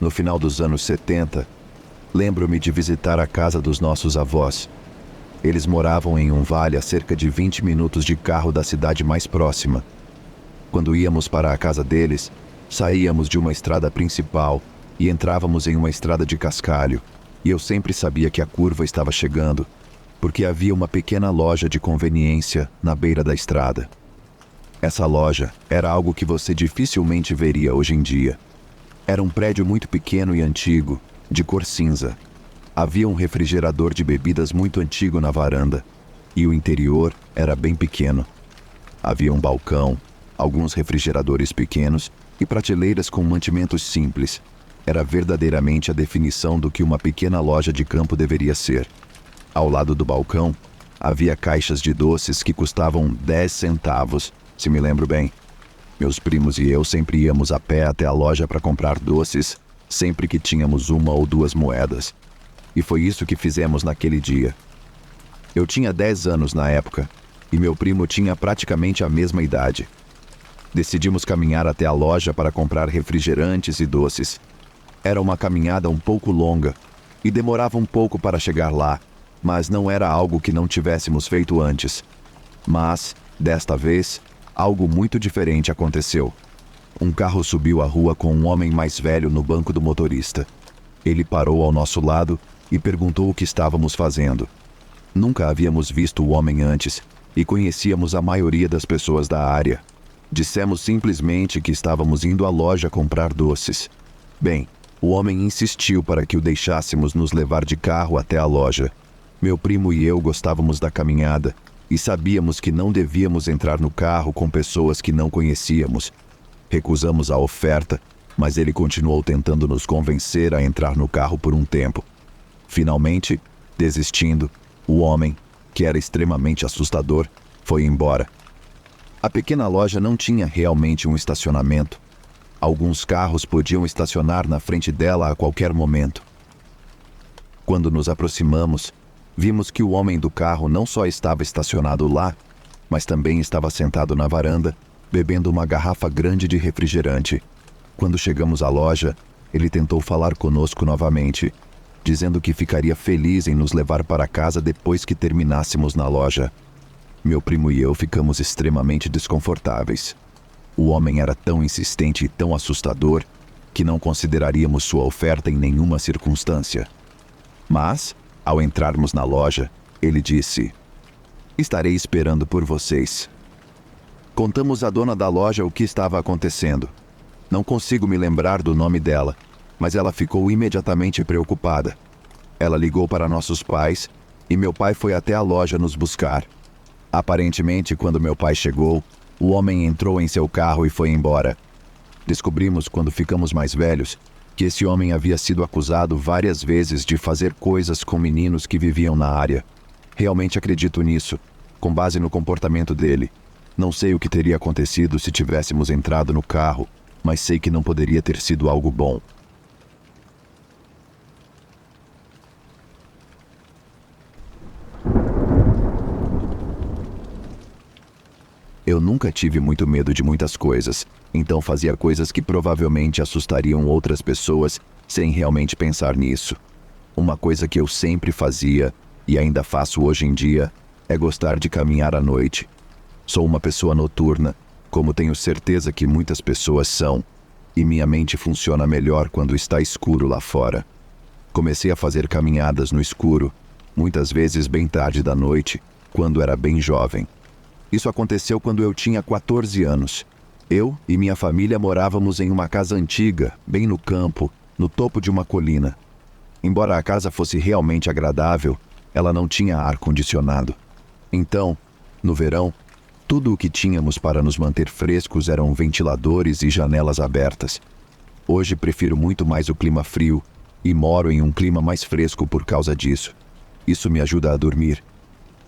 no final dos anos 70, lembro-me de visitar a casa dos nossos avós. Eles moravam em um vale a cerca de 20 minutos de carro da cidade mais próxima. Quando íamos para a casa deles, saíamos de uma estrada principal e entrávamos em uma estrada de cascalho, e eu sempre sabia que a curva estava chegando, porque havia uma pequena loja de conveniência na beira da estrada. Essa loja era algo que você dificilmente veria hoje em dia. Era um prédio muito pequeno e antigo, de cor cinza. Havia um refrigerador de bebidas muito antigo na varanda, e o interior era bem pequeno. Havia um balcão, alguns refrigeradores pequenos e prateleiras com mantimentos simples. Era verdadeiramente a definição do que uma pequena loja de campo deveria ser. Ao lado do balcão, havia caixas de doces que custavam 10 centavos, se me lembro bem. Meus primos e eu sempre íamos a pé até a loja para comprar doces, sempre que tínhamos 1 ou 2 moedas. E foi isso que fizemos naquele dia. Eu tinha 10 anos na época, e meu primo tinha praticamente a mesma idade. Decidimos caminhar até a loja para comprar refrigerantes e doces. Era uma caminhada um pouco longa, e demorava um pouco para chegar lá, mas não era algo que não tivéssemos feito antes. Mas, desta vez, algo muito diferente aconteceu. Um carro subiu a rua com um homem mais velho no banco do motorista. Ele parou ao nosso lado e perguntou o que estávamos fazendo. Nunca havíamos visto o homem antes e conhecíamos a maioria das pessoas da área. Dissemos simplesmente que estávamos indo à loja comprar doces. Bem, o homem insistiu para que o deixássemos nos levar de carro até a loja. Meu primo e eu gostávamos da caminhada e sabíamos que não devíamos entrar no carro com pessoas que não conhecíamos. Recusamos a oferta, mas ele continuou tentando nos convencer a entrar no carro por um tempo. Finalmente, desistindo, o homem, que era extremamente assustador, foi embora. A pequena loja não tinha realmente um estacionamento. Alguns carros podiam estacionar na frente dela a qualquer momento. Quando nos aproximamos, vimos que o homem do carro não só estava estacionado lá, mas também estava sentado na varanda, bebendo uma garrafa grande de refrigerante. Quando chegamos à loja, ele tentou falar conosco novamente, dizendo que ficaria feliz em nos levar para casa depois que terminássemos na loja. Meu primo e eu ficamos extremamente desconfortáveis. O homem era tão insistente e tão assustador que não consideraríamos sua oferta em nenhuma circunstância. Mas, ao entrarmos na loja, ele disse: "Estarei esperando por vocês." Contamos à dona da loja o que estava acontecendo. Não consigo me lembrar do nome dela, mas ela ficou imediatamente preocupada. Ela ligou para nossos pais e meu pai foi até a loja nos buscar. Aparentemente, quando meu pai chegou, o homem entrou em seu carro e foi embora. Descobrimos, quando ficamos mais velhos, que esse homem havia sido acusado várias vezes de fazer coisas com meninos que viviam na área. Realmente acredito nisso, com base no comportamento dele. Não sei o que teria acontecido se tivéssemos entrado no carro, mas sei que não poderia ter sido algo bom. Eu nunca tive muito medo de muitas coisas, então fazia coisas que provavelmente assustariam outras pessoas sem realmente pensar nisso. Uma coisa que eu sempre fazia, e ainda faço hoje em dia, é gostar de caminhar à noite. Sou uma pessoa noturna, como tenho certeza que muitas pessoas são, e minha mente funciona melhor quando está escuro lá fora. Comecei a fazer caminhadas no escuro, muitas vezes bem tarde da noite, quando era bem jovem. Isso aconteceu quando eu tinha 14 anos. Eu e minha família morávamos em uma casa antiga, bem no campo, no topo de uma colina. Embora a casa fosse realmente agradável, ela não tinha ar-condicionado. Então, no verão, tudo o que tínhamos para nos manter frescos eram ventiladores e janelas abertas. Hoje prefiro muito mais o clima frio e moro em um clima mais fresco por causa disso. Isso me ajuda a dormir.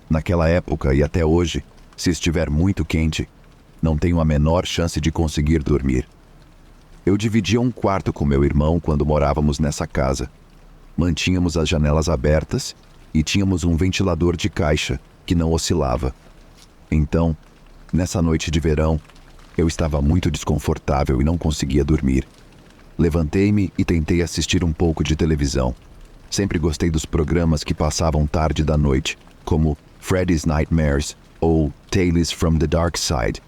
Naquela época e até hoje, se estiver muito quente, não tenho a menor chance de conseguir dormir. Eu dividia um quarto com meu irmão quando morávamos nessa casa. Mantínhamos as janelas abertas e tínhamos um ventilador de caixa que não oscilava. Então, nessa noite de verão, eu estava muito desconfortável e não conseguia dormir. Levantei-me e tentei assistir um pouco de televisão. Sempre gostei dos programas que passavam tarde da noite, como Freddy's Nightmares ou Tales from the Dark Side.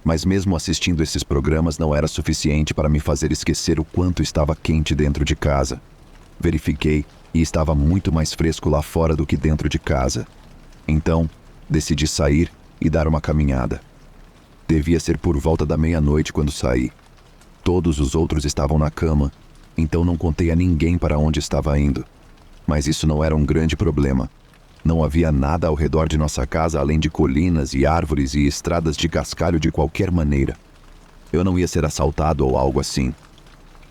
Mas mesmo assistindo esses programas não era suficiente para me fazer esquecer o quanto estava quente dentro de casa. Verifiquei e estava muito mais fresco lá fora do que dentro de casa. Então, decidi sair e dar uma caminhada. Devia ser por volta da meia-noite quando saí. Todos os outros estavam na cama, então não contei a ninguém para onde estava indo. Mas isso não era um grande problema. Não havia nada ao redor de nossa casa além de colinas e árvores e estradas de cascalho de qualquer maneira. Eu não ia ser assaltado ou algo assim.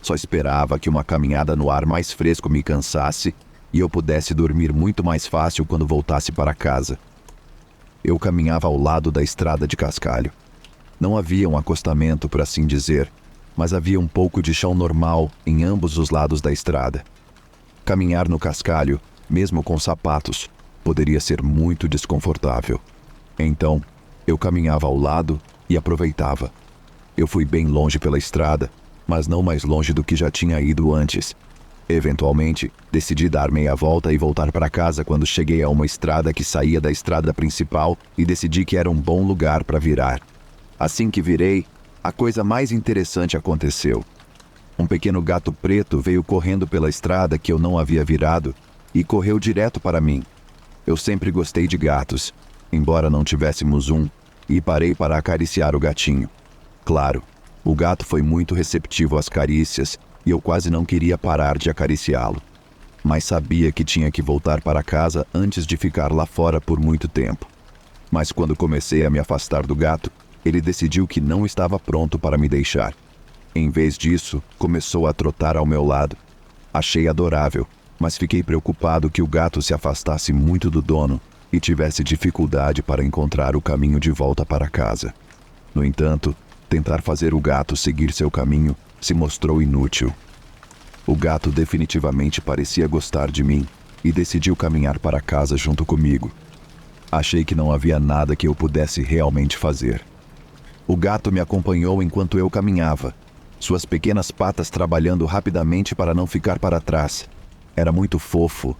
Só esperava que uma caminhada no ar mais fresco me cansasse e eu pudesse dormir muito mais fácil quando voltasse para casa. Eu caminhava ao lado da estrada de cascalho. Não havia um acostamento, por assim dizer, mas havia um pouco de chão normal em ambos os lados da estrada. Caminhar no cascalho, mesmo com sapatos, poderia ser muito desconfortável. Então, eu caminhava ao lado e aproveitava. Eu fui bem longe pela estrada, mas não mais longe do que já tinha ido antes. Eventualmente, decidi dar meia volta e voltar para casa quando cheguei a uma estrada que saía da estrada principal e decidi que era um bom lugar para virar. Assim que virei, a coisa mais interessante aconteceu. Um pequeno gato preto veio correndo pela estrada que eu não havia virado e correu direto para mim. Eu sempre gostei de gatos, embora não tivéssemos um, e parei para acariciar o gatinho. Claro, o gato foi muito receptivo às carícias e eu quase não queria parar de acariciá-lo. Mas sabia que tinha que voltar para casa antes de ficar lá fora por muito tempo. Mas quando comecei a me afastar do gato, ele decidiu que não estava pronto para me deixar. Em vez disso, começou a trotar ao meu lado. Achei adorável, mas fiquei preocupado que o gato se afastasse muito do dono e tivesse dificuldade para encontrar o caminho de volta para casa. No entanto, tentar fazer o gato seguir seu caminho se mostrou inútil. O gato definitivamente parecia gostar de mim e decidiu caminhar para casa junto comigo. Achei que não havia nada que eu pudesse realmente fazer. O gato me acompanhou enquanto eu caminhava, suas pequenas patas trabalhando rapidamente para não ficar para trás. Era muito fofo.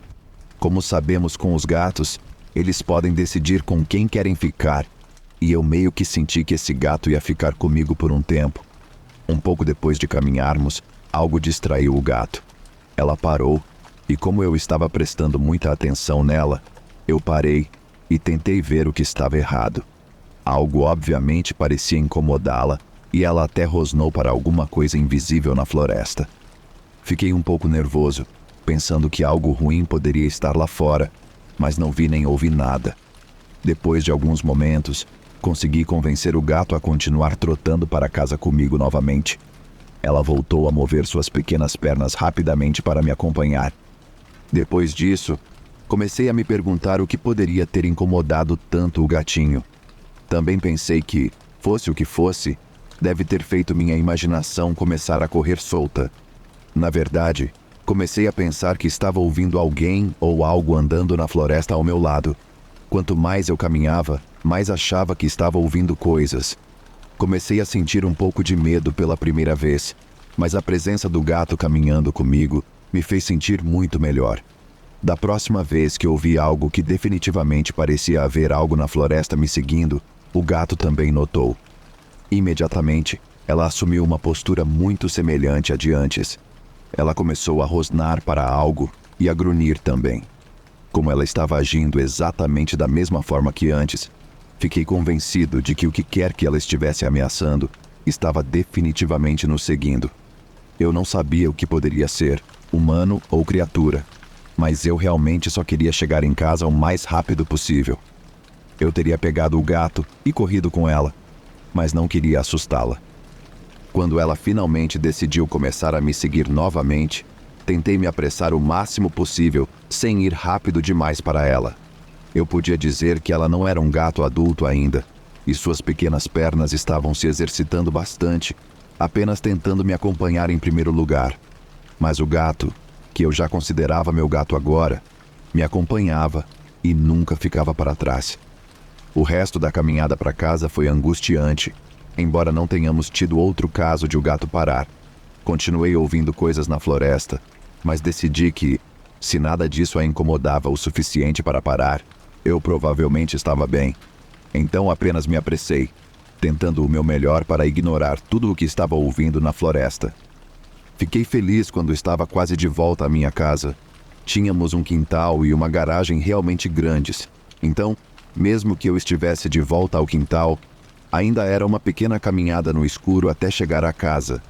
Como sabemos com os gatos, eles podem decidir com quem querem ficar, e eu meio que senti que esse gato ia ficar comigo por um tempo. Um pouco depois de caminharmos, algo distraiu o gato. Ela parou, e como eu estava prestando muita atenção nela, eu parei e tentei ver o que estava errado. Algo obviamente parecia incomodá-la, e ela até rosnou para alguma coisa invisível na floresta. Fiquei um pouco nervoso, pensando que algo ruim poderia estar lá fora, mas não vi nem ouvi nada. Depois de alguns momentos, consegui convencer o gato a continuar trotando para casa comigo novamente. Ela voltou a mover suas pequenas pernas rapidamente para me acompanhar. Depois disso, comecei a me perguntar o que poderia ter incomodado tanto o gatinho. Também pensei que, fosse o que fosse, deve ter feito minha imaginação começar a correr solta. Na verdade, comecei a pensar que estava ouvindo alguém ou algo andando na floresta ao meu lado. Quanto mais eu caminhava, mais achava que estava ouvindo coisas. Comecei a sentir um pouco de medo pela primeira vez, mas a presença do gato caminhando comigo me fez sentir muito melhor. Da próxima vez que ouvi algo que definitivamente parecia haver algo na floresta me seguindo, o gato também notou. Imediatamente, ela assumiu uma postura muito semelhante à de antes. Ela começou a rosnar para algo e a grunhir também. Como ela estava agindo exatamente da mesma forma que antes, fiquei convencido de que o que quer que ela estivesse ameaçando estava definitivamente nos seguindo. Eu não sabia o que poderia ser, humano ou criatura, mas eu realmente só queria chegar em casa o mais rápido possível. Eu teria pegado o gato e corrido com ela, mas não queria assustá-la. Quando ela finalmente decidiu começar a me seguir novamente, tentei me apressar o máximo possível, sem ir rápido demais para ela. Eu podia dizer que ela não era um gato adulto ainda, e suas pequenas pernas estavam se exercitando bastante, apenas tentando me acompanhar em primeiro lugar. Mas o gato, que eu já considerava meu gato agora, me acompanhava e nunca ficava para trás. O resto da caminhada para casa foi angustiante, embora não tenhamos tido outro caso de o gato parar. Continuei ouvindo coisas na floresta, mas decidi que, se nada disso a incomodava o suficiente para parar, eu provavelmente estava bem. Então apenas me apressei, tentando o meu melhor para ignorar tudo o que estava ouvindo na floresta. Fiquei feliz quando estava quase de volta à minha casa. Tínhamos um quintal e uma garagem realmente grandes. Então, mesmo que eu estivesse de volta ao quintal, ainda era uma pequena caminhada no escuro até chegar à casa.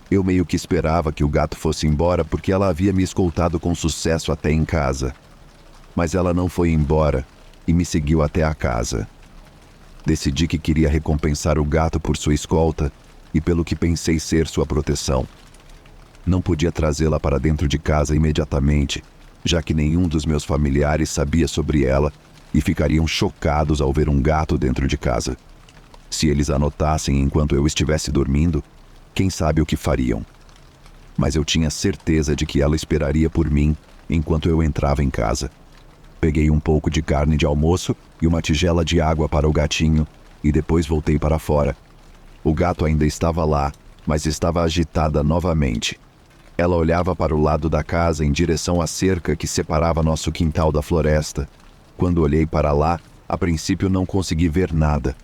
Eu meio que esperava que o gato fosse embora porque ela havia me escoltado com sucesso até em casa. Mas ela não foi embora e me seguiu até a casa. Decidi que queria recompensar o gato por sua escolta e pelo que pensei ser sua proteção. Não podia trazê-la para dentro de casa imediatamente, já que nenhum dos meus familiares sabia sobre ela e ficariam chocados ao ver um gato dentro de casa. Se eles a notassem enquanto eu estivesse dormindo, quem sabe o que fariam. Mas eu tinha certeza de que ela esperaria por mim enquanto eu entrava em casa. Peguei um pouco de carne de almoço e uma tigela de água para o gatinho e depois voltei para fora. O gato ainda estava lá, mas estava agitada novamente. Ela olhava para o lado da casa em direção à cerca que separava nosso quintal da floresta. Quando olhei para lá, a princípio não consegui ver nada.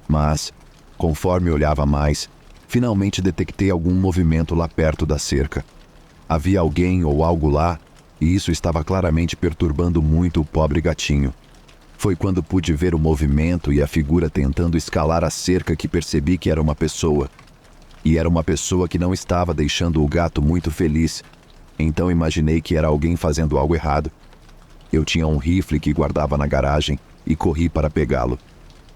Mas, conforme olhava mais, finalmente detectei algum movimento lá perto da cerca. Havia alguém ou algo lá, e isso estava claramente perturbando muito o pobre gatinho. Foi quando pude ver o movimento e a figura tentando escalar a cerca que percebi que era uma pessoa. E era uma pessoa que não estava deixando o gato muito feliz. Então imaginei que era alguém fazendo algo errado. Eu tinha um rifle que guardava na garagem e corri para pegá-lo.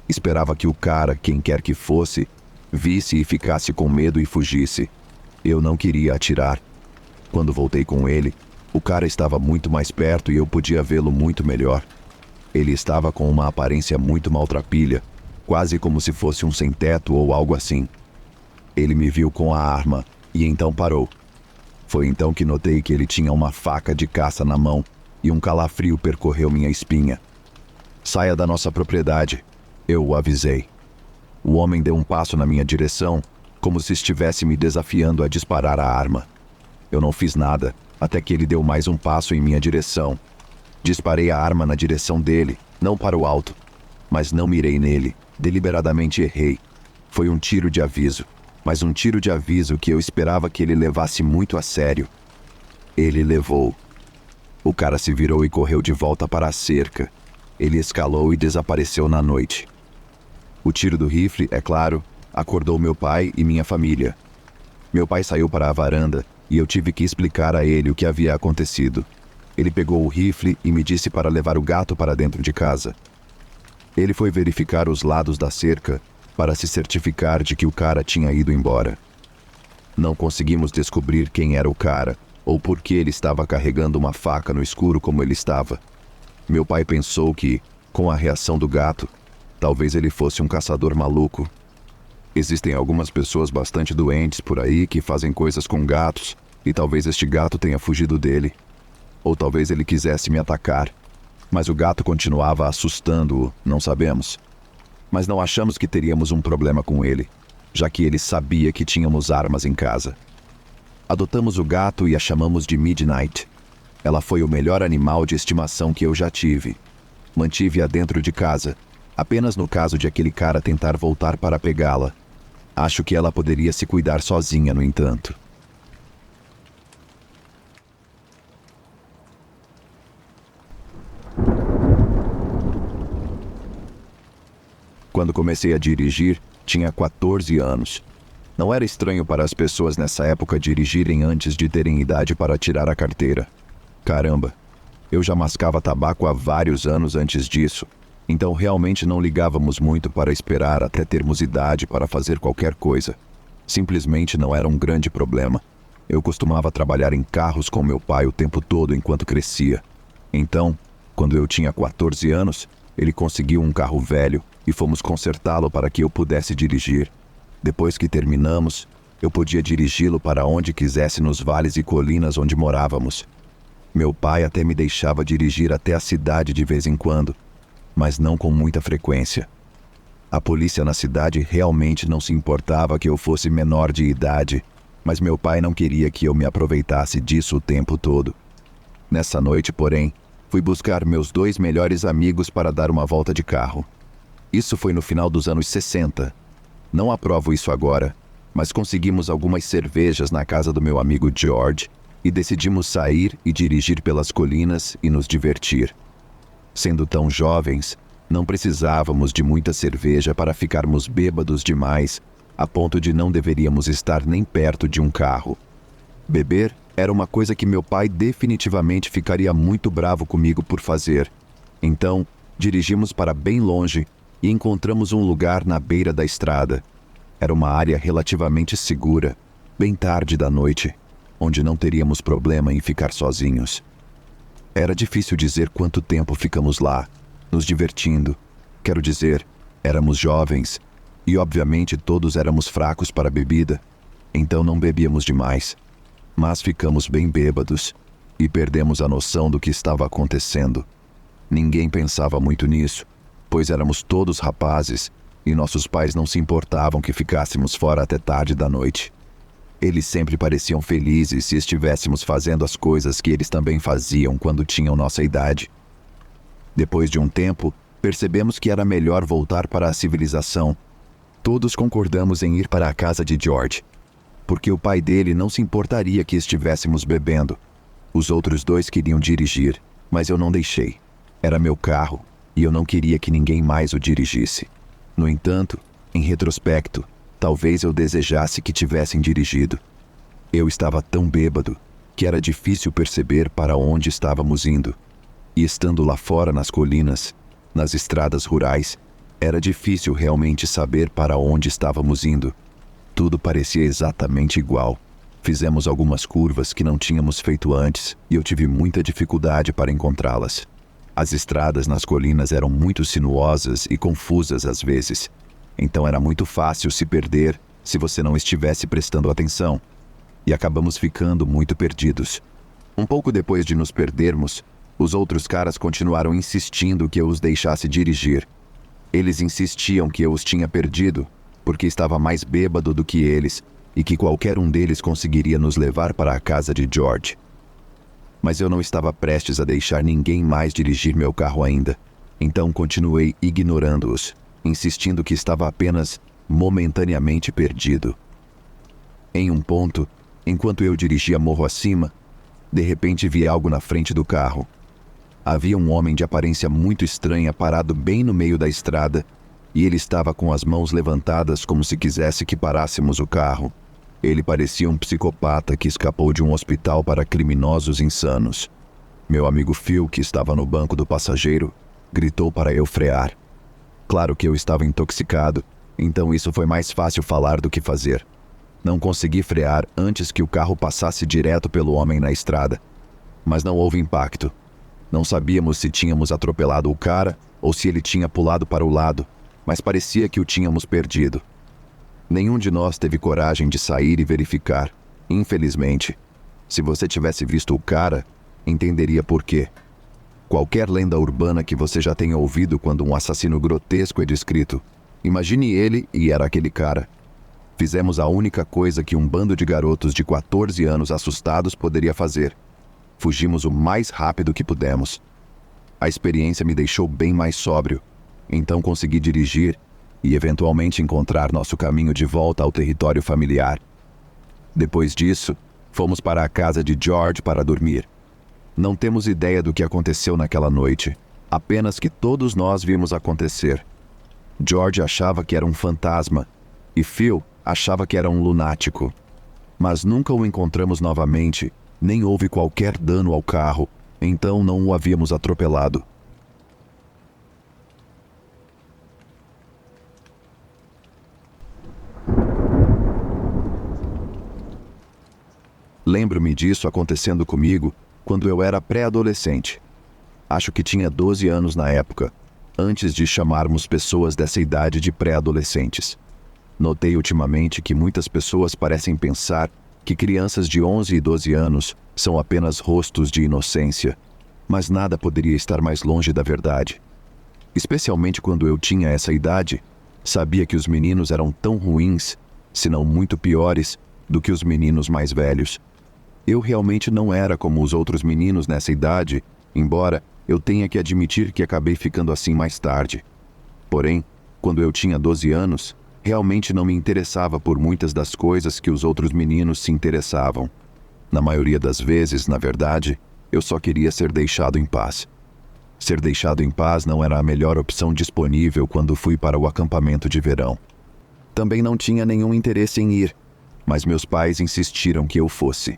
Esperava que o cara, quem quer que fosse, visse e ficasse com medo e fugisse. Eu não queria atirar. Quando voltei com ele, o cara estava muito mais perto e eu podia vê-lo muito melhor. Ele estava com uma aparência muito maltrapilha, quase como se fosse um sem-teto ou algo assim. Ele me viu com a arma e então parou. Foi então que notei que ele tinha uma faca de caça na mão e um calafrio percorreu minha espinha. "Saia da nossa propriedade", eu o avisei. O homem deu um passo na minha direção, como se estivesse me desafiando a disparar a arma. Eu não fiz nada, até que ele deu mais um passo em minha direção. Disparei a arma na direção dele, não para o alto, mas não mirei nele, deliberadamente errei. Foi um tiro de aviso, mas um tiro de aviso que eu esperava que ele levasse muito a sério. Ele levou. O cara se virou e correu de volta para a cerca. Ele escalou e desapareceu na noite. O tiro do rifle, é claro, acordou meu pai e minha família. Meu pai saiu para a varanda e eu tive que explicar a ele o que havia acontecido. Ele pegou o rifle e me disse para levar o gato para dentro de casa. Ele foi verificar os lados da cerca para se certificar de que o cara tinha ido embora. Não conseguimos descobrir quem era o cara ou por que ele estava carregando uma faca no escuro como ele estava. Meu pai pensou que, com a reação do gato, talvez ele fosse um caçador maluco. Existem algumas pessoas bastante doentes por aí que fazem coisas com gatos, e talvez este gato tenha fugido dele. Ou talvez ele quisesse me atacar. Mas o gato continuava assustando-o, não sabemos. Mas não achamos que teríamos um problema com ele, já que ele sabia que tínhamos armas em casa. Adotamos o gato e a chamamos de Midnight. Ela foi o melhor animal de estimação que eu já tive. Mantive-a dentro de casa, apenas no caso de aquele cara tentar voltar para pegá-la. Acho que ela poderia se cuidar sozinha, no entanto. Quando comecei a dirigir, tinha 14 anos. Não era estranho para as pessoas nessa época dirigirem antes de terem idade para tirar a carteira. Caramba, eu já mascava tabaco há vários anos antes disso, então realmente não ligávamos muito para esperar até termos idade para fazer qualquer coisa. Simplesmente não era um grande problema. Eu costumava trabalhar em carros com meu pai o tempo todo enquanto crescia. Então, quando eu tinha 14 anos, ele conseguiu um carro velho e fomos consertá-lo para que eu pudesse dirigir. Depois que terminamos, eu podia dirigi-lo para onde quisesse nos vales e colinas onde morávamos. Meu pai até me deixava dirigir até a cidade de vez em quando, mas não com muita frequência. A polícia na cidade realmente não se importava que eu fosse menor de idade, mas meu pai não queria que eu me aproveitasse disso o tempo todo. Nessa noite, porém, fui buscar meus 2 melhores amigos para dar uma volta de carro. Isso foi no final dos anos 60. Não aprovo isso agora, mas conseguimos algumas cervejas na casa do meu amigo George e decidimos sair e dirigir pelas colinas e nos divertir. Sendo tão jovens, não precisávamos de muita cerveja para ficarmos bêbados demais, a ponto de não deveríamos estar nem perto de um carro. Beber era uma coisa que meu pai definitivamente ficaria muito bravo comigo por fazer. Então, dirigimos para bem longe e encontramos um lugar na beira da estrada. Era uma área relativamente segura, bem tarde da noite, onde não teríamos problema em ficar sozinhos. Era difícil dizer quanto tempo ficamos lá, nos divertindo. Quero dizer, éramos jovens e obviamente todos éramos fracos para a bebida, então não bebíamos demais. Mas ficamos bem bêbados e perdemos a noção do que estava acontecendo. Ninguém pensava muito nisso, pois éramos todos rapazes e nossos pais não se importavam que ficássemos fora até tarde da noite. Eles sempre pareciam felizes se estivéssemos fazendo as coisas que eles também faziam quando tinham nossa idade. Depois de um tempo, percebemos que era melhor voltar para a civilização. Todos concordamos em ir para a casa de George, porque o pai dele não se importaria que estivéssemos bebendo. Os outros 2 queriam dirigir, mas eu não deixei. Era meu carro e eu não queria que ninguém mais o dirigisse. No entanto, em retrospecto, talvez eu desejasse que tivessem dirigido. Eu estava tão bêbado que era difícil perceber para onde estávamos indo. E estando lá fora nas colinas, nas estradas rurais, era difícil realmente saber para onde estávamos indo. Tudo parecia exatamente igual. Fizemos algumas curvas que não tínhamos feito antes e eu tive muita dificuldade para encontrá-las. As estradas nas colinas eram muito sinuosas e confusas às vezes, então era muito fácil se perder se você não estivesse prestando atenção. E acabamos ficando muito perdidos. Um pouco depois de nos perdermos, os outros caras continuaram insistindo que eu os deixasse dirigir. Eles insistiam que eu os tinha perdido, porque estava mais bêbado do que eles e que qualquer um deles conseguiria nos levar para a casa de George. Mas eu não estava prestes a deixar ninguém mais dirigir meu carro ainda, então continuei ignorando-os, insistindo que estava apenas momentaneamente perdido. Em um ponto, enquanto eu dirigia morro acima, de repente vi algo na frente do carro. Havia um homem de aparência muito estranha parado bem no meio da estrada e ele estava com as mãos levantadas como se quisesse que parássemos o carro. Ele parecia um psicopata que escapou de um hospital para criminosos insanos. Meu amigo Phil, que estava no banco do passageiro, gritou para eu frear. Claro que eu estava intoxicado, então isso foi mais fácil falar do que fazer. Não consegui frear antes que o carro passasse direto pelo homem na estrada. Mas não houve impacto. Não sabíamos se tínhamos atropelado o cara ou se ele tinha pulado para o lado, mas parecia que o tínhamos perdido. Nenhum de nós teve coragem de sair e verificar, infelizmente. Se você tivesse visto o cara, entenderia por quê. Qualquer lenda urbana que você já tenha ouvido quando um assassino grotesco é descrito, imagine ele e era aquele cara. Fizemos a única coisa que um bando de garotos de 14 anos assustados poderia fazer. Fugimos o mais rápido que pudemos. A experiência me deixou bem mais sóbrio, então consegui dirigir e eventualmente encontrar nosso caminho de volta ao território familiar. Depois disso, fomos para a casa de George para dormir. Não temos ideia do que aconteceu naquela noite, apenas que todos nós vimos acontecer. George achava que era um fantasma e Phil achava que era um lunático. Mas nunca o encontramos novamente, nem houve qualquer dano ao carro, então não o havíamos atropelado. Lembro-me disso acontecendo comigo quando eu era pré-adolescente. Acho que tinha 12 anos na época, antes de chamarmos pessoas dessa idade de pré-adolescentes. Notei ultimamente que muitas pessoas parecem pensar que crianças de 11 e 12 anos são apenas rostos de inocência, mas nada poderia estar mais longe da verdade. Especialmente quando eu tinha essa idade, sabia que os meninos eram tão ruins, se não muito piores, do que os meninos mais velhos. Eu realmente não era como os outros meninos nessa idade, embora eu tenha que admitir que acabei ficando assim mais tarde. Porém, quando eu tinha 12 anos, realmente não me interessava por muitas das coisas que os outros meninos se interessavam. Na maioria das vezes, na verdade, eu só queria ser deixado em paz. Ser deixado em paz não era a melhor opção disponível quando fui para o acampamento de verão. Também não tinha nenhum interesse em ir, mas meus pais insistiram que eu fosse.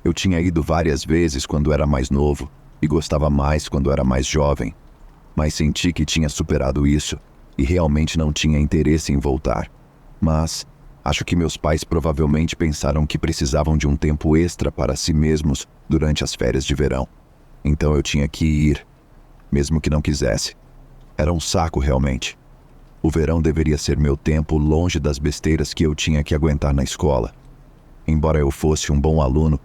Eu tinha ido várias vezes quando era mais novo e gostava mais quando era mais jovem, mas senti que tinha superado isso e realmente não tinha interesse em voltar. Mas acho que meus pais provavelmente pensaram que precisavam de um tempo extra para si mesmos durante as férias de verão. Então eu tinha que ir, mesmo que não quisesse. Era um saco realmente. O verão deveria ser meu tempo longe das besteiras que eu tinha que aguentar na escola. Embora eu fosse um bom aluno,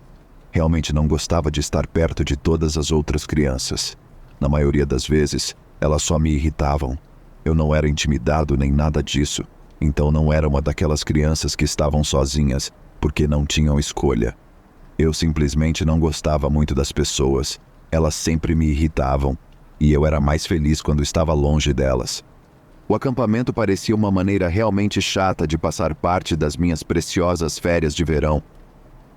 realmente não gostava de estar perto de todas as outras crianças. Na maioria das vezes, elas só me irritavam. Eu não era intimidado nem nada disso, então não era uma daquelas crianças que estavam sozinhas, porque não tinham escolha. Eu simplesmente não gostava muito das pessoas. Elas sempre me irritavam, e eu era mais feliz quando estava longe delas. O acampamento parecia uma maneira realmente chata de passar parte das minhas preciosas férias de verão.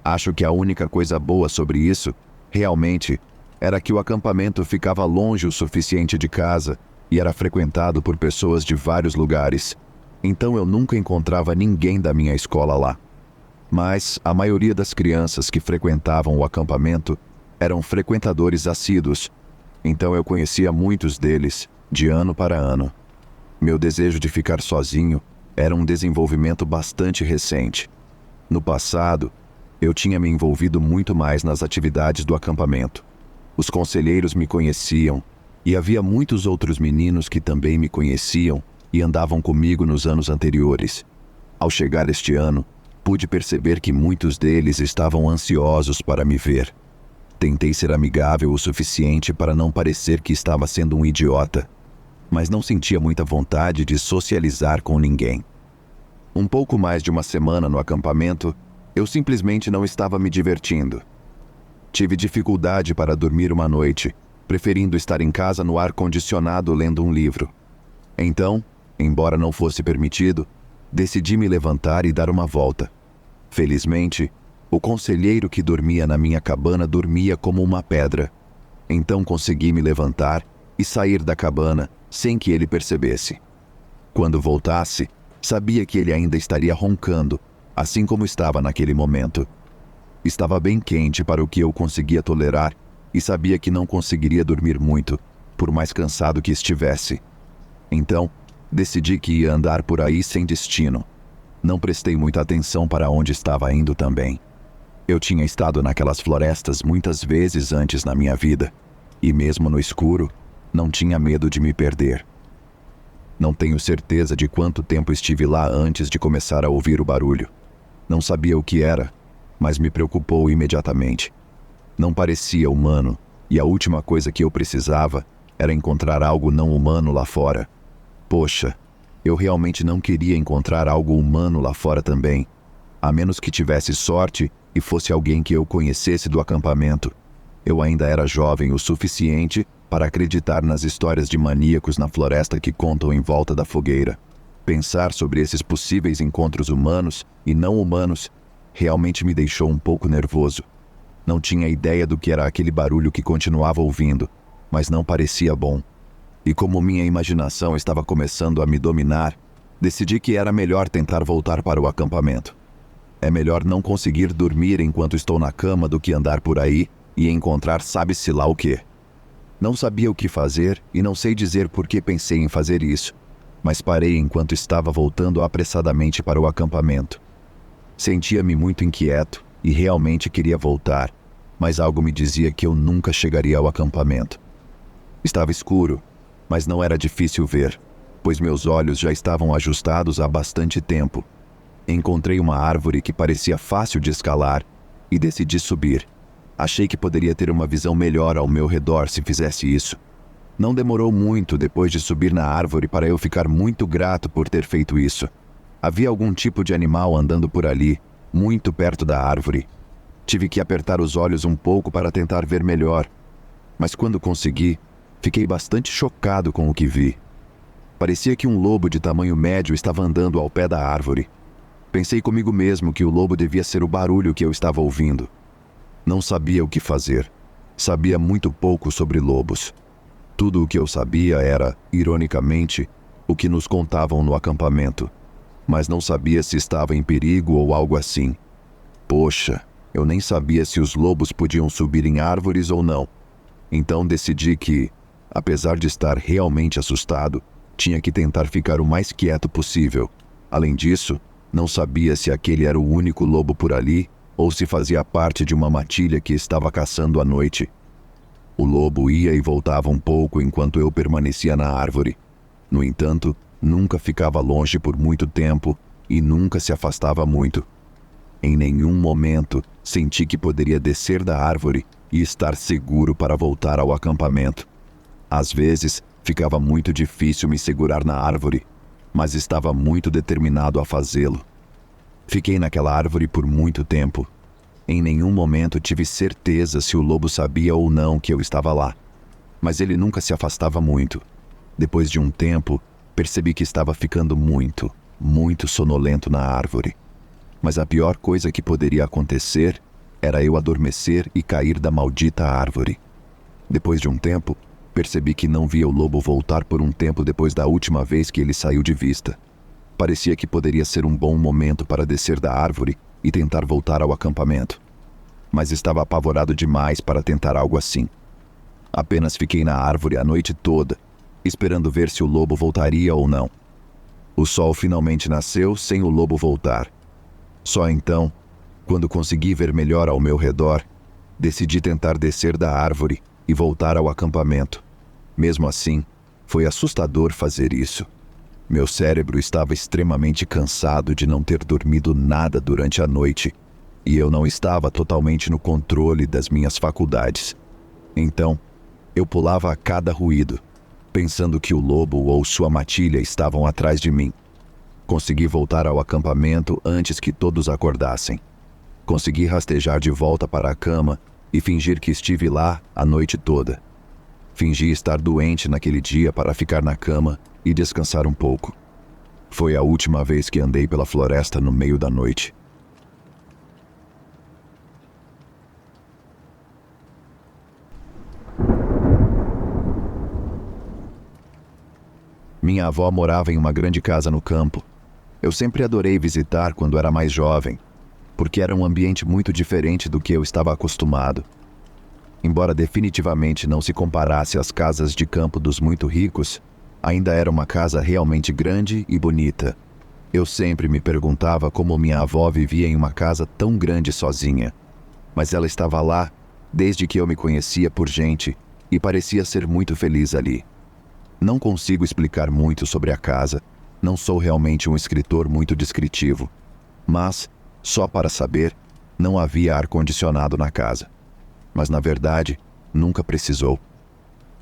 Acho que a única coisa boa sobre isso, realmente, era que o acampamento ficava longe o suficiente de casa e era frequentado por pessoas de vários lugares. Então eu nunca encontrava ninguém da minha escola lá. Mas a maioria das crianças que frequentavam o acampamento eram frequentadores assíduos, então eu conhecia muitos deles, de ano para ano. Meu desejo de ficar sozinho era um desenvolvimento bastante recente. No passado, eu tinha me envolvido muito mais nas atividades do acampamento. Os conselheiros me conheciam, e havia muitos outros meninos que também me conheciam e andavam comigo nos anos anteriores. Ao chegar este ano, pude perceber que muitos deles estavam ansiosos para me ver. Tentei ser amigável o suficiente para não parecer que estava sendo um idiota, mas não sentia muita vontade de socializar com ninguém. Um pouco mais de uma semana no acampamento, eu simplesmente não estava me divertindo. Tive dificuldade para dormir uma noite, preferindo estar em casa no ar-condicionado lendo um livro. Então, embora não fosse permitido, decidi me levantar e dar uma volta. Felizmente, o conselheiro que dormia na minha cabana dormia como uma pedra. Então consegui me levantar e sair da cabana sem que ele percebesse. Quando voltasse, sabia que ele ainda estaria roncando, assim como estava naquele momento. Estava bem quente para o que eu conseguia tolerar e sabia que não conseguiria dormir muito, por mais cansado que estivesse. Então, decidi que ia andar por aí sem destino. Não prestei muita atenção para onde estava indo também. Eu tinha estado naquelas florestas muitas vezes antes na minha vida, e mesmo no escuro, não tinha medo de me perder. Não tenho certeza de quanto tempo estive lá antes de começar a ouvir o barulho. Não sabia o que era, mas me preocupou imediatamente. Não parecia humano, e a última coisa que eu precisava era encontrar algo não humano lá fora. Poxa, eu realmente não queria encontrar algo humano lá fora também, a menos que tivesse sorte e fosse alguém que eu conhecesse do acampamento. Eu ainda era jovem o suficiente para acreditar nas histórias de maníacos na floresta que contam em volta da fogueira. Pensar sobre esses possíveis encontros humanos e não humanos realmente me deixou um pouco nervoso. Não tinha ideia do que era aquele barulho que continuava ouvindo, mas não parecia bom. E como minha imaginação estava começando a me dominar, decidi que era melhor tentar voltar para o acampamento. É melhor não conseguir dormir enquanto estou na cama do que andar por aí e encontrar sabe-se lá o quê. Não sabia o que fazer e não sei dizer por que pensei em fazer isso, mas parei enquanto estava voltando apressadamente para o acampamento. Sentia-me muito inquieto e realmente queria voltar, mas algo me dizia que eu nunca chegaria ao acampamento. Estava escuro, mas não era difícil ver, pois meus olhos já estavam ajustados há bastante tempo. Encontrei uma árvore que parecia fácil de escalar e decidi subir. Achei que poderia ter uma visão melhor ao meu redor se fizesse isso. Não demorou muito depois de subir na árvore para eu ficar muito grato por ter feito isso. Havia algum tipo de animal andando por ali, muito perto da árvore. Tive que apertar os olhos um pouco para tentar ver melhor, mas quando consegui, fiquei bastante chocado com o que vi. Parecia que um lobo de tamanho médio estava andando ao pé da árvore. Pensei comigo mesmo que o lobo devia ser o barulho que eu estava ouvindo. Não sabia o que fazer. Sabia muito pouco sobre lobos. Tudo o que eu sabia era, ironicamente, o que nos contavam no acampamento. Mas não sabia se estava em perigo ou algo assim. Poxa, eu nem sabia se os lobos podiam subir em árvores ou não. Então decidi que, apesar de estar realmente assustado, tinha que tentar ficar o mais quieto possível. Além disso, não sabia se aquele era o único lobo por ali ou se fazia parte de uma matilha que estava caçando à noite. O lobo ia e voltava um pouco enquanto eu permanecia na árvore. No entanto, nunca ficava longe por muito tempo e nunca se afastava muito. Em nenhum momento senti que poderia descer da árvore e estar seguro para voltar ao acampamento. Às vezes, ficava muito difícil me segurar na árvore, mas estava muito determinado a fazê-lo. Fiquei naquela árvore por muito tempo. Em nenhum momento tive certeza se o lobo sabia ou não que eu estava lá, mas ele nunca se afastava muito. Depois de um tempo, percebi que estava ficando muito sonolento na árvore. Mas a pior coisa que poderia acontecer era eu adormecer e cair da maldita árvore. Depois de um tempo, percebi que não via o lobo voltar por um tempo depois da última vez que ele saiu de vista. Parecia que poderia ser um bom momento para descer da árvore e tentar voltar ao acampamento. Mas estava apavorado demais para tentar algo assim. Apenas fiquei na árvore a noite toda, esperando ver se o lobo voltaria ou não. O sol finalmente nasceu sem o lobo voltar. Só então, quando consegui ver melhor ao meu redor, decidi tentar descer da árvore e voltar ao acampamento. Mesmo assim, foi assustador fazer isso. Meu cérebro estava extremamente cansado de não ter dormido nada durante a noite, e eu não estava totalmente no controle das minhas faculdades. Então, eu pulava a cada ruído, pensando que o lobo ou sua matilha estavam atrás de mim. Consegui voltar ao acampamento antes que todos acordassem. Consegui rastejar de volta para a cama e fingir que estive lá a noite toda. Fingi estar doente naquele dia para ficar na cama e descansar um pouco. Foi a última vez que andei pela floresta no meio da noite. Minha avó morava em uma grande casa no campo. Eu sempre adorei visitar quando era mais jovem, porque era um ambiente muito diferente do que eu estava acostumado. Embora definitivamente não se comparasse às casas de campo dos muito ricos, ainda era uma casa realmente grande e bonita. Eu sempre me perguntava como minha avó vivia em uma casa tão grande sozinha. Mas ela estava lá desde que eu me conhecia por gente e parecia ser muito feliz ali. Não consigo explicar muito sobre a casa, não sou realmente um escritor muito descritivo, mas, só para saber, não havia ar-condicionado na casa. Mas, na verdade, nunca precisou.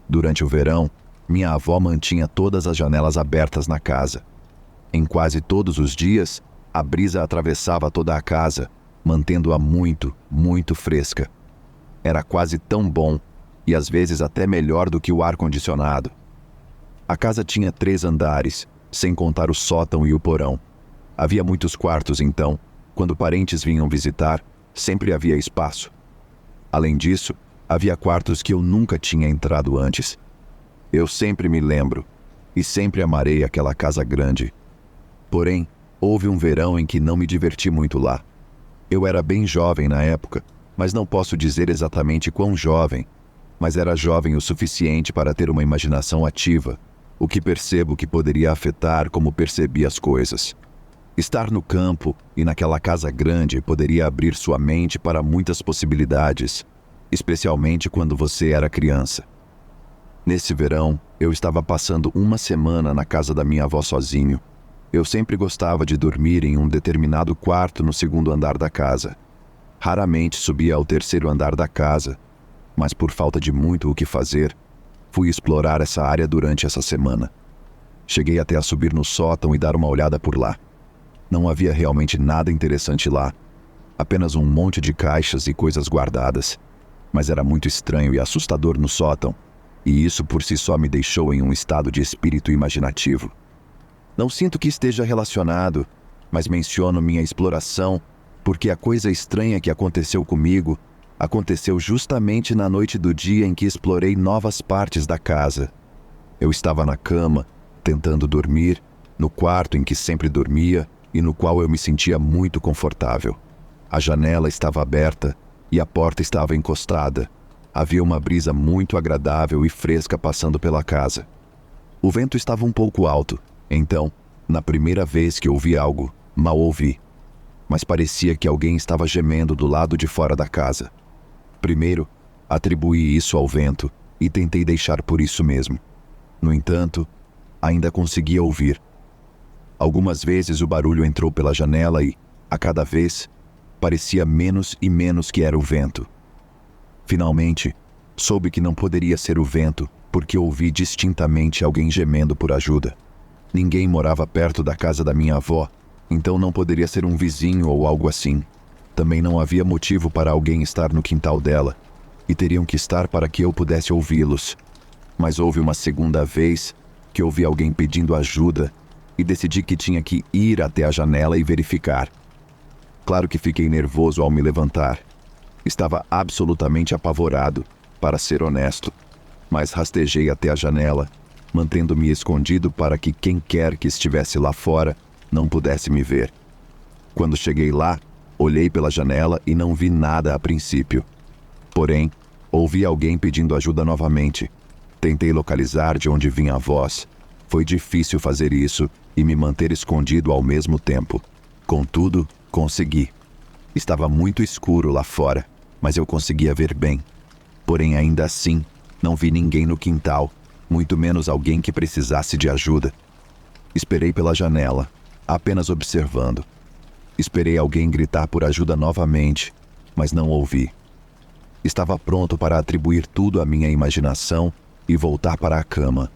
Durante o verão, minha avó mantinha todas as janelas abertas na casa. Em quase todos os dias, a brisa atravessava toda a casa, mantendo-a muito fresca. Era quase tão bom, e às vezes até melhor do que o ar-condicionado. A casa tinha 3 andares, sem contar o sótão e o porão. Havia muitos quartos, então, quando parentes vinham visitar, sempre havia espaço. Além disso, havia quartos que eu nunca tinha entrado antes. Eu sempre me lembro, e sempre amarei aquela casa grande. Porém, houve um verão em que não me diverti muito lá. Eu era bem jovem na época, mas não posso dizer exatamente quão jovem, mas era jovem o suficiente para ter uma imaginação ativa, o que percebo que poderia afetar como percebi as coisas. Estar no campo e naquela casa grande poderia abrir sua mente para muitas possibilidades, especialmente quando você era criança. Nesse verão, eu estava passando uma semana na casa da minha avó sozinho. Eu sempre gostava de dormir em um determinado quarto no 2º andar da casa. Raramente subia ao 3º andar da casa, mas por falta de muito o que fazer, fui explorar essa área durante essa semana. Cheguei até a subir no sótão e dar uma olhada por lá. Não havia realmente nada interessante lá, Apenas um monte de caixas e coisas guardadas. Mas era muito estranho e assustador no sótão, e isso por si só me deixou em um estado de espírito imaginativo. Não sinto que esteja relacionado, mas menciono minha exploração porque a coisa estranha que aconteceu comigo aconteceu justamente na noite do dia em que explorei novas partes da casa. Eu estava na cama, tentando dormir, no quarto em que sempre dormia e no qual eu me sentia muito confortável. A janela estava aberta e a porta estava encostada. Havia uma brisa muito agradável e fresca passando pela casa. O vento estava um pouco alto, então, na primeira vez que ouvi algo, mal ouvi. Mas parecia que alguém estava gemendo do lado de fora da casa. Primeiro, atribuí isso ao vento e tentei deixar por isso mesmo. No entanto, ainda conseguia ouvir. Algumas vezes o barulho entrou pela janela e, a cada vez, parecia menos e menos que era o vento. Finalmente, soube que não poderia ser o vento porque ouvi distintamente alguém gemendo por ajuda. Ninguém morava perto da casa da minha avó, então não poderia ser um vizinho ou algo assim. Também não havia motivo para alguém estar no quintal dela, e teriam que estar para que eu pudesse ouvi-los. Mas houve uma segunda vez que ouvi alguém pedindo ajuda e decidi que tinha que ir até a janela e verificar. Claro que fiquei nervoso ao me levantar. Estava absolutamente apavorado, para ser honesto, mas rastejei até a janela, mantendo-me escondido para que quem quer que estivesse lá fora não pudesse me ver. Quando cheguei lá, olhei pela janela e não vi nada a princípio. Porém, ouvi alguém pedindo ajuda novamente. Tentei localizar de onde vinha a voz. Foi difícil fazer isso e me manter escondido ao mesmo tempo. Contudo, consegui. Estava muito escuro lá fora, mas eu conseguia ver bem. Porém, ainda assim, não vi ninguém no quintal, muito menos alguém que precisasse de ajuda. Esperei pela janela, apenas observando. Esperei alguém gritar por ajuda novamente, mas não ouvi. Estava pronto para atribuir tudo à minha imaginação e voltar para a cama.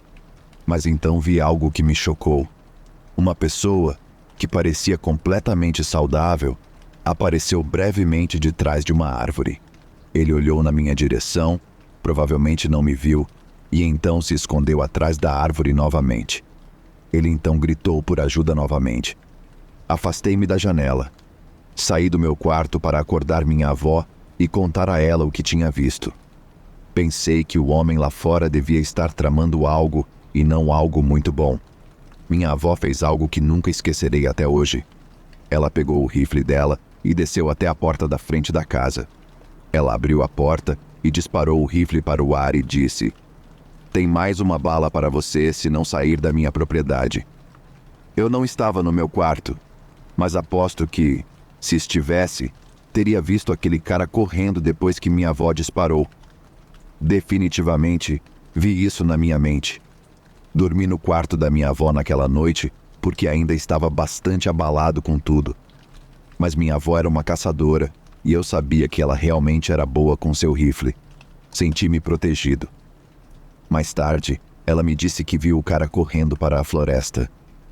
Mas então vi algo que me chocou. Uma pessoa, que parecia completamente saudável, apareceu brevemente de trás de uma árvore. Ele olhou na minha direção, provavelmente não me viu, e então se escondeu atrás da árvore novamente. Ele então gritou por ajuda novamente. Afastei-me da janela. Saí do meu quarto para acordar minha avó e contar a ela o que tinha visto. Pensei que o homem lá fora devia estar tramando algo e não algo muito bom. Minha avó fez algo que nunca esquecerei até hoje. Ela pegou o rifle dela e desceu até a porta da frente da casa. Ela abriu a porta e disparou o rifle para o ar e disse: "Tem mais uma bala para você se não sair da minha propriedade." Eu não estava no meu quarto, mas aposto que, se estivesse, teria visto aquele cara correndo depois que minha avó disparou. Definitivamente, vi isso na minha mente. Dormi no quarto da minha avó naquela noite porque ainda estava bastante abalado com tudo. Mas minha avó era uma caçadora e eu sabia que ela realmente era boa com seu rifle. Senti-me protegido. Mais tarde, ela me disse que viu o cara correndo para a floresta.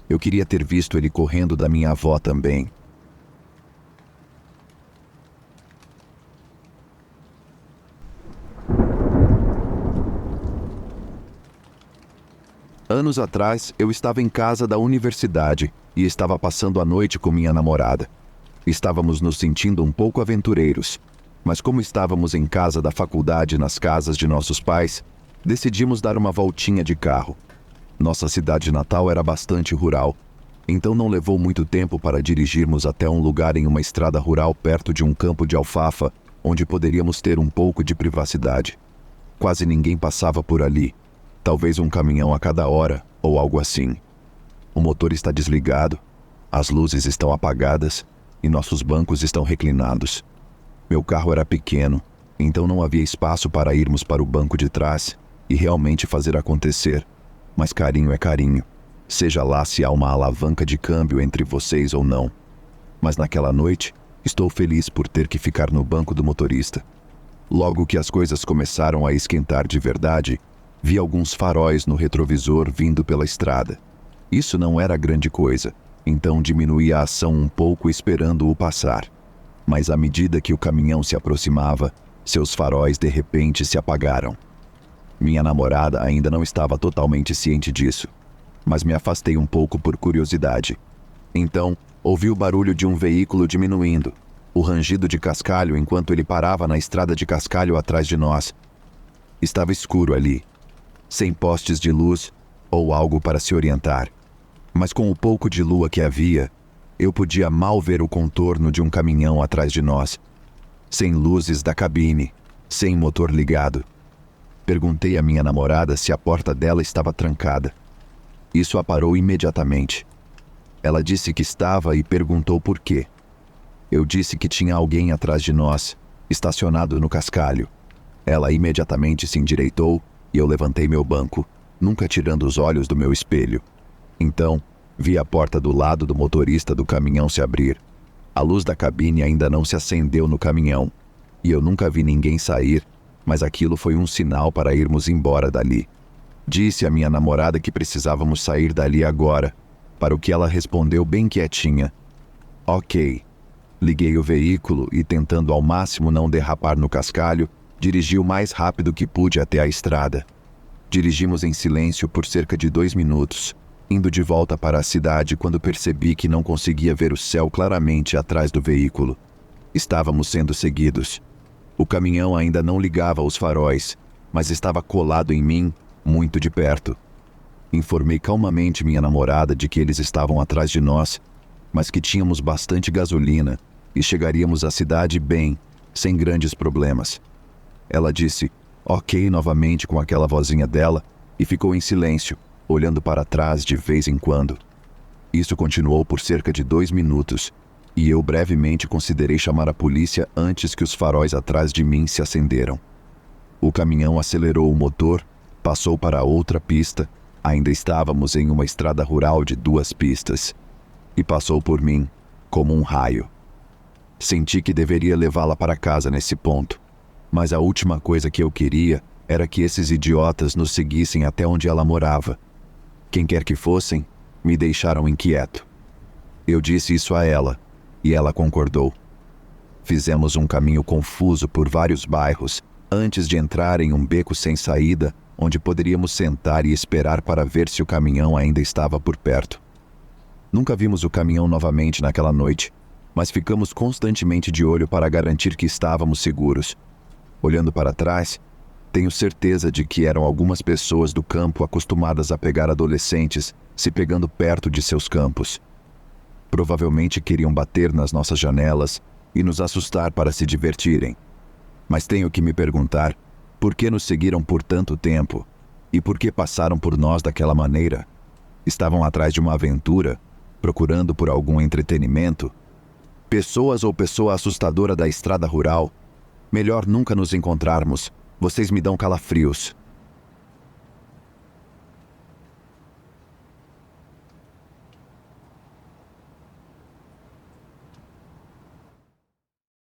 Eu queria ter visto ele correndo da minha avó também. Anos atrás, eu estava em casa da universidade e estava passando a noite com minha namorada. Estávamos nos sentindo um pouco aventureiros, mas como estávamos em casa da faculdade nas casas de nossos pais, decidimos dar uma voltinha de carro. Nossa cidade natal era bastante rural, então não levou muito tempo para dirigirmos até um lugar em uma estrada rural perto de um campo de alfafa, onde poderíamos ter um pouco de privacidade. Quase ninguém passava por ali. Talvez um caminhão a cada hora, ou algo assim. O motor está desligado, as luzes estão apagadas e nossos bancos estão reclinados. Meu carro era pequeno, então não havia espaço para irmos para o banco de trás e realmente fazer acontecer. Mas carinho é carinho, seja lá se há uma alavanca de câmbio entre vocês ou não. Mas naquela noite, estou feliz por ter que ficar no banco do motorista. Logo que as coisas começaram a esquentar de verdade, vi alguns faróis no retrovisor vindo pela estrada. Isso não era grande coisa, então diminui a ação um pouco esperando-o passar. Mas à medida que o caminhão se aproximava, seus faróis de repente se apagaram. Minha namorada ainda não estava totalmente ciente disso, mas me afastei um pouco por curiosidade. Então, ouvi o barulho de um veículo diminuindo, o rangido de cascalho enquanto ele parava na estrada de cascalho atrás de nós. Estava escuro ali, sem postes de luz ou algo para se orientar. Mas com o pouco de lua que havia, eu podia mal ver o contorno de um caminhão atrás de nós, sem luzes da cabine, sem motor ligado. Perguntei à minha namorada se a porta dela estava trancada. Isso a parou imediatamente. Ela disse que estava e perguntou por quê. Eu disse que tinha alguém atrás de nós, estacionado no cascalho. Ela imediatamente se endireitou e eu levantei meu banco, nunca tirando os olhos do meu espelho. Então, vi a porta do lado do motorista do caminhão se abrir. A luz da cabine ainda não se acendeu no caminhão, e eu nunca vi ninguém sair, mas aquilo foi um sinal para irmos embora dali. Disse à minha namorada que precisávamos sair dali agora, para o que ela respondeu bem quietinha. Ok. Liguei o veículo e, tentando ao máximo não derrapar no cascalho, dirigi o mais rápido que pude até a estrada. Dirigimos em silêncio por cerca de 2 minutos, indo de volta para a cidade quando percebi que não conseguia ver o céu claramente atrás do veículo. Estávamos sendo seguidos. O caminhão ainda não ligava os faróis, mas estava colado em mim, muito de perto. Informei calmamente minha namorada de que eles estavam atrás de nós, mas que tínhamos bastante gasolina e chegaríamos à cidade bem, sem grandes problemas. Ela disse ok novamente com aquela vozinha dela e ficou em silêncio, olhando para trás de vez em quando. Isso continuou por cerca de 2 minutos, e eu brevemente considerei chamar a polícia antes que os faróis atrás de mim se acenderam. O caminhão acelerou o motor, passou para outra pista, ainda estávamos em uma estrada rural de 2 pistas, e passou por mim, como um raio. Senti que deveria levá-la para casa nesse ponto, mas a última coisa que eu queria era que esses idiotas nos seguissem até onde ela morava. Quem quer que fossem, me deixaram inquieto. Eu disse isso a ela, e ela concordou. Fizemos um caminho confuso por vários bairros, antes de entrar em um beco sem saída, onde poderíamos sentar e esperar para ver se o caminhão ainda estava por perto. Nunca vimos o caminhão novamente naquela noite, mas ficamos constantemente de olho para garantir que estávamos seguros. Olhando para trás, tenho certeza de que eram algumas pessoas do campo acostumadas a pegar adolescentes se pegando perto de seus campos. Provavelmente queriam bater nas nossas janelas e nos assustar para se divertirem. Mas tenho que me perguntar por que nos seguiram por tanto tempo e por que passaram por nós daquela maneira. Estavam atrás de uma aventura, procurando por algum entretenimento? Pessoas ou pessoa assustadora da estrada rural? Melhor nunca nos encontrarmos. Vocês me dão calafrios.